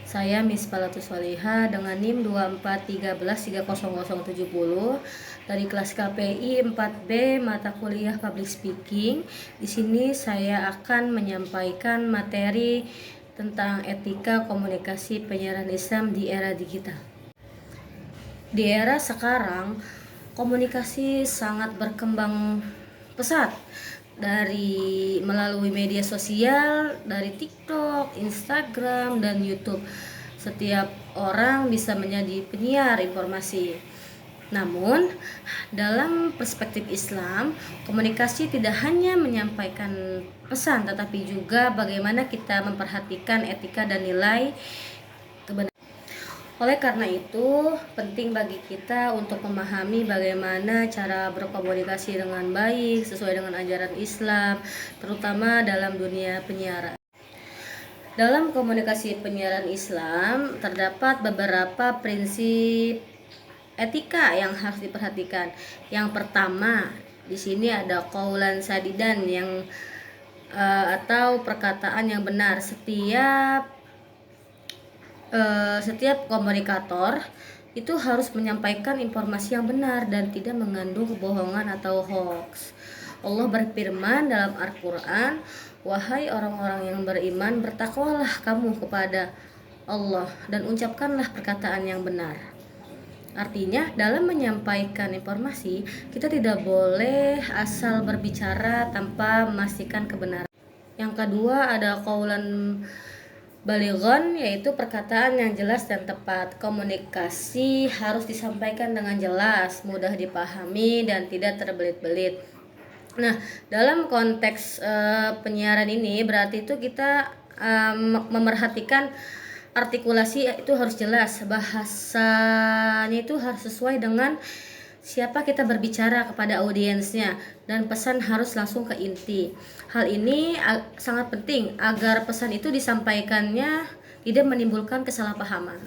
Saya Miss Palatus Soliha dengan NIM 24133070 dari kelas KPI 4B mata kuliah Public Speaking. Di sini saya akan menyampaikan materi tentang etika komunikasi penyiaran Islam di era digital. Di era sekarang, komunikasi sangat berkembang pesat dari melalui media sosial, dari TikTok, Instagram, dan YouTube. Setiap orang bisa menjadi penyiar informasi. Namun, dalam perspektif Islam, komunikasi tidak hanya menyampaikan pesan, tetapi juga bagaimana kita memperhatikan etika dan nilai kebenaran. Oleh karena itu, penting bagi kita untuk memahami bagaimana cara berkomunikasi dengan baik sesuai dengan ajaran Islam, terutama dalam dunia penyiaran. Dalam komunikasi penyiaran Islam, terdapat beberapa prinsip etika yang harus diperhatikan. Yang pertama, di sini ada qaulan sadidan yang atau perkataan yang benar. Setiap komunikator itu harus menyampaikan informasi yang benar dan tidak mengandung kebohongan atau hoax. Allah berfirman dalam Al-Quran, "Wahai orang-orang yang beriman, bertakwalah kamu kepada Allah dan ucapkanlah perkataan yang benar." Artinya, dalam menyampaikan informasi, kita tidak boleh asal berbicara tanpa memastikan kebenaran. Yang kedua ada qaulan balighon, yaitu perkataan yang jelas dan tepat. Komunikasi harus disampaikan dengan jelas, mudah dipahami, dan tidak terbelit-belit. Nah, dalam konteks penyiaran ini berarti itu kita memerhatikan artikulasi itu harus jelas, bahasanya itu harus sesuai dengan siapa kita berbicara kepada audiensnya, dan pesan harus langsung ke inti. Hal ini sangat penting agar pesan itu disampaikannya tidak menimbulkan kesalahpahaman.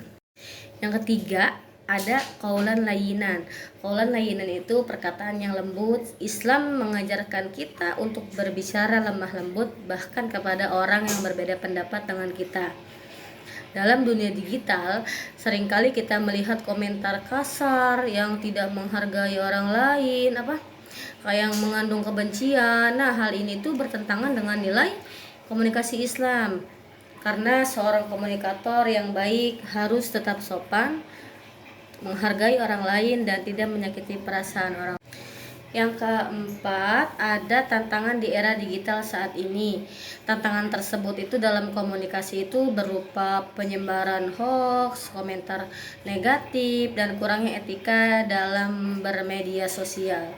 Yang ketiga ada qaulan layyinan. Qaulan layyinan itu perkataan yang lembut. Islam mengajarkan kita untuk berbicara lemah lembut bahkan kepada orang yang berbeda pendapat dengan kita. Dalam dunia digital, seringkali kita melihat komentar kasar yang tidak menghargai orang lain, yang mengandung kebencian. Nah, hal ini tuh bertentangan dengan nilai komunikasi Islam. Karena seorang komunikator yang baik harus tetap sopan, menghargai orang lain, dan tidak menyakiti perasaan orang. Yang keempat, ada tantangan di era digital saat ini. Tantangan tersebut itu dalam komunikasi itu berupa penyebaran hoax, komentar negatif, dan kurangnya etika dalam bermedia sosial.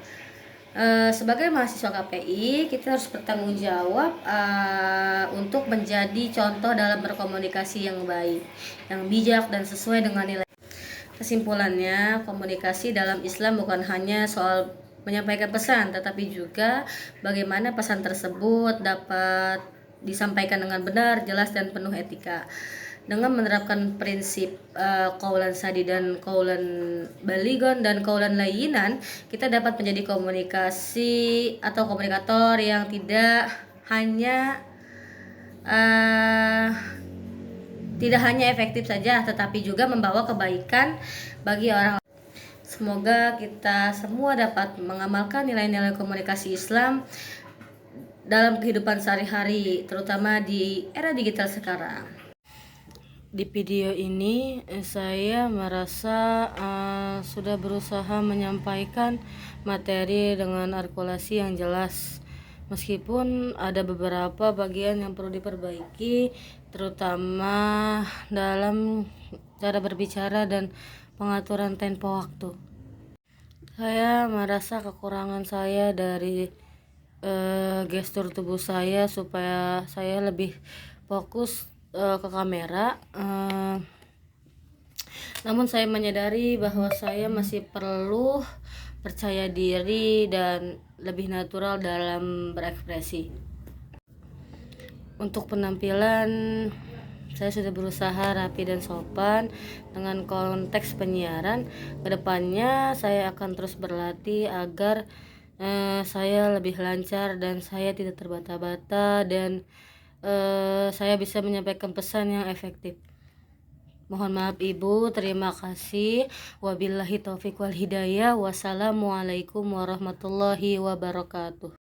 Sebagai mahasiswa KPI, kita harus bertanggung jawab untuk menjadi contoh dalam berkomunikasi yang baik, yang bijak, dan sesuai dengan nilai. Kesimpulannya, komunikasi dalam Islam bukan hanya soal menyampaikan pesan, tetapi juga bagaimana pesan tersebut dapat disampaikan dengan benar, jelas, dan penuh etika. Dengan menerapkan prinsip qaulan sadidan, qaulan balighon, dan qaulan layyinan, kita dapat menjadi komunikasi atau komunikator yang tidak hanya efektif saja, tetapi juga membawa kebaikan bagi orang. Semoga kita semua dapat mengamalkan nilai-nilai komunikasi Islam dalam kehidupan sehari-hari, terutama di era digital sekarang. Di video ini saya merasa sudah berusaha menyampaikan materi dengan artikulasi yang jelas. Meskipun ada beberapa bagian yang perlu diperbaiki, terutama dalam cara berbicara dan pengaturan tempo waktu. Saya merasa kekurangan saya dari gestur tubuh saya supaya saya lebih fokus ke kamera. Namun saya menyadari bahwa saya masih perlu percaya diri dan lebih natural dalam berekspresi. Untuk penampilan, saya sudah berusaha rapi dan sopan dengan konteks penyiaran. Kedepannya saya akan terus berlatih agar saya lebih lancar dan saya tidak terbata-bata, dan saya bisa menyampaikan pesan yang efektif. Mohon maaf Ibu, terima kasih. Wabillahi taufik wal hidayah. Wassalamualaikum warahmatullahi wabarakatuh.